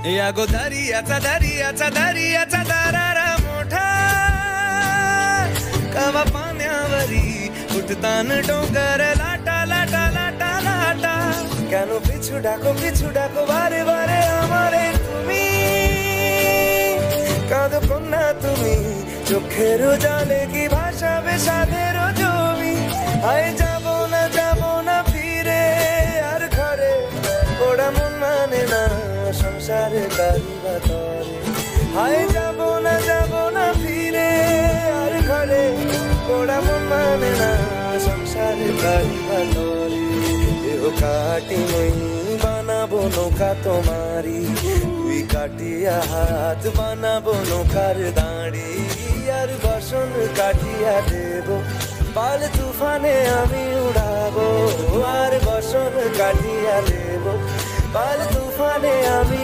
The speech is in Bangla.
या गो दर्याचा दर्याचा दर्याचा दरारा मोठा कवा पाण्यावरी उठतान डोंगर लाटा लाटा लाटा लाटा কেন পিছু ডাকো বারে বারে আমারে তুমি কাঁদো কন্যা তুমি চোখের জলে কি ভাসাবে সাধের জমি আয় যাব না ফিরে আর ঘরে ওরা মন মানে না সংসারে কারিবা তরে আয় যাব না ফিরে আর ঘরে ওরা মন মানে না সংসারে কারিবা তরে কাটি মই বানাবো নৌকা তোমারি তুই কাটিয়া হাত বানাবো নৌকার দাঁড়ি আর বসন কাটিয়া দেব পাল তুফানে আমি উড়াবো আর বসন কাটিয়া দেব পাল তুফানে আমি